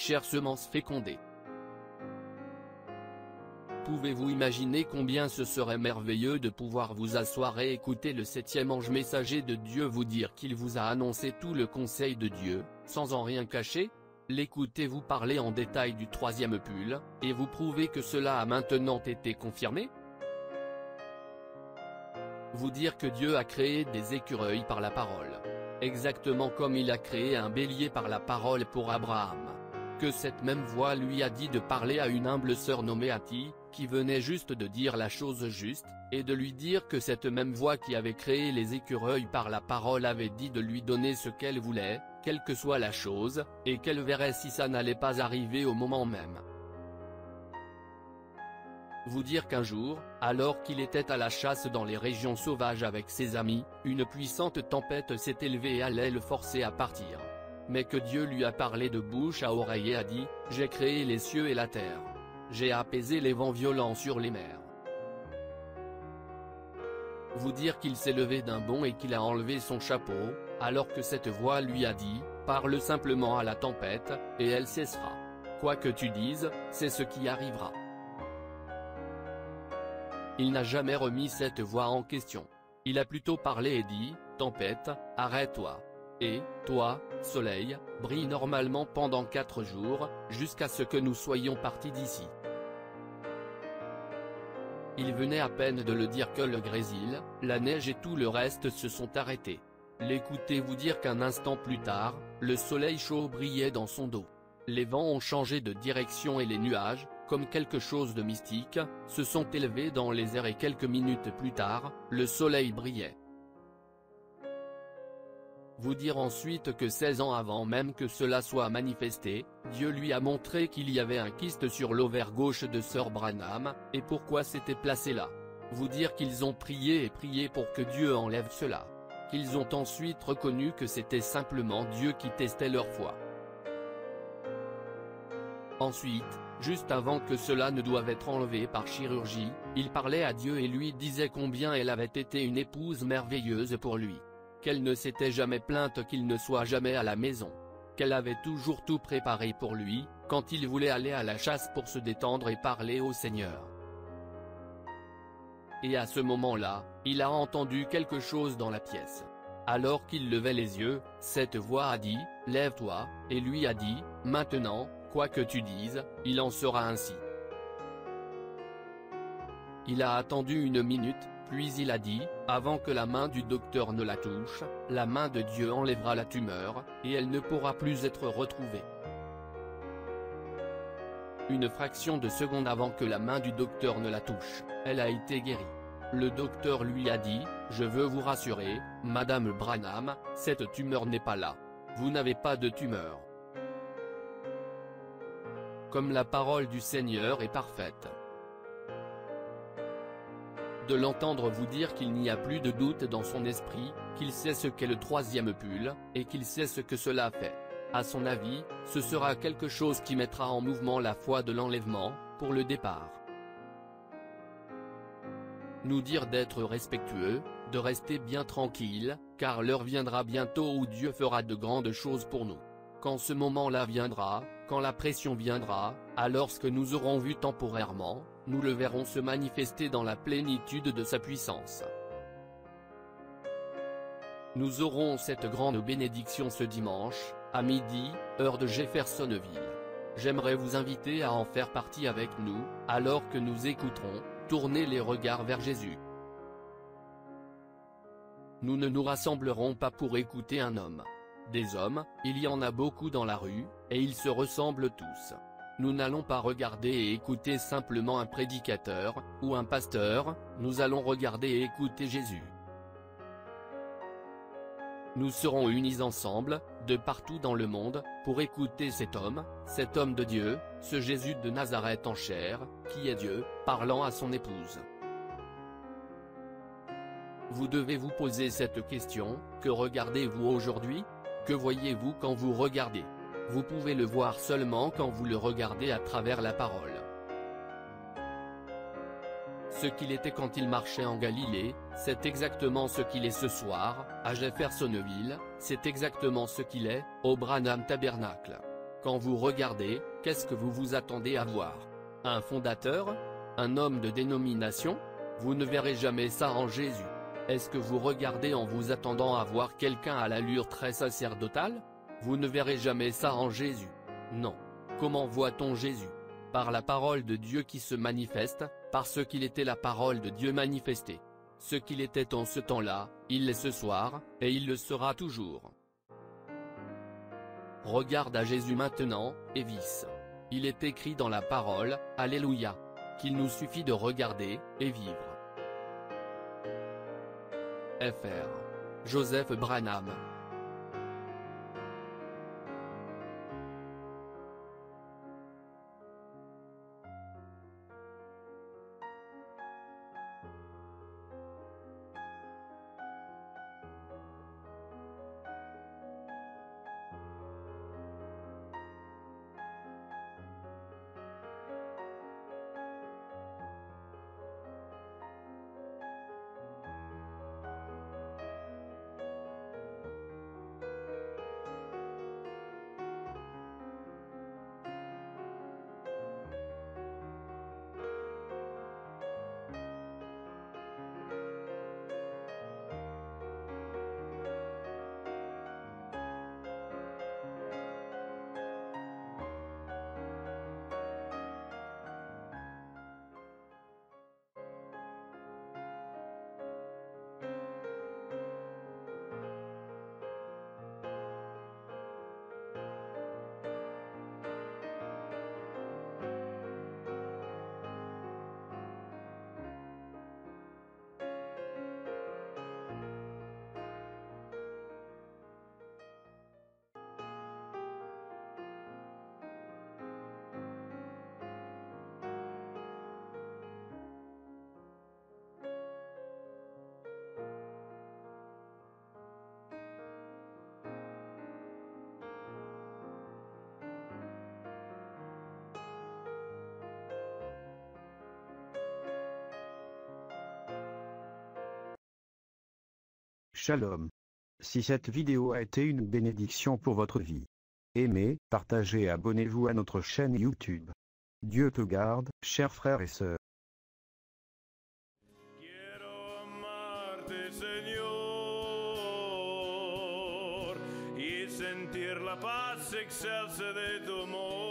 chère semence fécondée. Pouvez-vous imaginer combien ce serait merveilleux de pouvoir vous asseoir et écouter le 7e ange messager de Dieu vous dire qu'il vous a annoncé tout le conseil de Dieu, sans en rien cacher? L'écoutez vous parler en détail du 3e pull, et vous prouvez que cela a maintenant été confirmé? Vous dire que Dieu a créé des écureuils par la parole. Exactement comme il a créé un bélier par la parole pour Abraham. Que cette même voix lui a dit de parler à une humble sœur nommée Hattie, qui venait juste de dire la chose juste, et de lui dire que cette même voix qui avait créé les écureuils par la parole avait dit de lui donner ce qu'elle voulait, quelle que soit la chose, et qu'elle verrait si ça n'allait pas arriver au moment même. Vous dire qu'un jour, alors qu'il était à la chasse dans les régions sauvages avec ses amis, une puissante tempête s'est élevée et allait le forcer à partir. Mais que Dieu lui a parlé de bouche à oreille et a dit, « J'ai créé les cieux et la terre. J'ai apaisé les vents violents sur les mers. » Vous dire qu'il s'est levé d'un bond et qu'il a enlevé son chapeau, alors que cette voix lui a dit, « Parle simplement à la tempête, et elle cessera. Quoi que tu dises, c'est ce qui arrivera. » Il n'a jamais remis cette voix en question. Il a plutôt parlé et dit, « Tempête, arrête-toi. Et, toi, soleil, brille normalement pendant 4 jours, jusqu'à ce que nous soyons partis d'ici. » Il venait à peine de le dire que le grésil, la neige et tout le reste se sont arrêtés. L'écoutez vous dire qu'un instant plus tard, le soleil chaud brillait dans son dos. Les vents ont changé de direction et les nuages, comme quelque chose de mystique, se sont élevés dans les airs et quelques minutes plus tard, le soleil brillait. Vous dire ensuite que 16 ans avant même que cela soit manifesté, Dieu lui a montré qu'il y avait un kyste sur l'ovaire gauche de Sœur Branham, et pourquoi c'était placé là. Vous dire qu'ils ont prié et prié pour que Dieu enlève cela. Qu'ils ont ensuite reconnu que c'était simplement Dieu qui testait leur foi. Ensuite, juste avant que cela ne doive être enlevé par chirurgie, il parlait à Dieu et lui disait combien elle avait été une épouse merveilleuse pour lui. Qu'elle ne s'était jamais plainte qu'il ne soit jamais à la maison. Qu'elle avait toujours tout préparé pour lui, quand il voulait aller à la chasse pour se détendre et parler au Seigneur. Et à ce moment-là, il a entendu quelque chose dans la pièce. Alors qu'il levait les yeux, cette voix a dit, « Lève-toi » et lui a dit, « Maintenant, quoi que tu dises, il en sera ainsi. » Il a attendu 1 minute, puis il a dit, avant que la main du docteur ne la touche, la main de Dieu enlèvera la tumeur, et elle ne pourra plus être retrouvée. Une fraction de seconde avant que la main du docteur ne la touche, elle a été guérie. Le docteur lui a dit, « Je veux vous rassurer, Madame Branham, cette tumeur n'est pas là. Vous n'avez pas de tumeur. » Comme la parole du Seigneur est parfaite. De l'entendre vous dire qu'il n'y a plus de doute dans son esprit, qu'il sait ce qu'est le 3e pull, et qu'il sait ce que cela fait. À son avis, ce sera quelque chose qui mettra en mouvement la foi de l'enlèvement, pour le départ. Nous dire d'être respectueux, de rester bien tranquille, car l'heure viendra bientôt où Dieu fera de grandes choses pour nous. Quand ce moment-là viendra, quand la pression viendra, alors ce que nous aurons vu temporairement, nous le verrons se manifester dans la plénitude de sa puissance. Nous aurons cette grande bénédiction ce dimanche, à midi, heure de Jeffersonville. J'aimerais vous inviter à en faire partie avec nous, alors que nous écouterons, tourner les regards vers Jésus. Nous ne nous rassemblerons pas pour écouter un homme. Des hommes, il y en a beaucoup dans la rue, et ils se ressemblent tous. Nous n'allons pas regarder et écouter simplement un prédicateur, ou un pasteur, nous allons regarder et écouter Jésus. Nous serons unis ensemble, de partout dans le monde, pour écouter cet homme de Dieu, ce Jésus de Nazareth en chair, qui est Dieu, parlant à son épouse. Vous devez vous poser cette question, que regardez-vous aujourd'hui? Que voyez-vous quand vous regardez? Vous pouvez le voir seulement quand vous le regardez à travers la parole. Ce qu'il était quand il marchait en Galilée, c'est exactement ce qu'il est ce soir, à Jeffersonville, c'est exactement ce qu'il est, au Branham Tabernacle. Quand vous regardez, qu'est-ce que vous vous attendez à voir? Un fondateur? Un homme de dénomination? Vous ne verrez jamais ça en Jésus. Est-ce que vous regardez en vous attendant à voir quelqu'un à l'allure très sacerdotale? Vous ne verrez jamais ça en Jésus. Non. Comment voit-on Jésus? Par la parole de Dieu qui se manifeste, parce qu'il était la parole de Dieu manifestée. Ce qu'il était en ce temps-là, il l'est ce soir, et il le sera toujours. Regarde à Jésus maintenant, et vis. Il est écrit dans la parole, Alléluia, qu'il nous suffit de regarder, et vivre. Fr. Joseph Branham. Shalom. Si cette vidéo a été une bénédiction pour votre vie, aimez, partagez et abonnez-vous à notre chaîne YouTube. Dieu te garde, chers frères et sœurs. Quiero amarte, Señor, y sentir la paz excelsa de tu amor.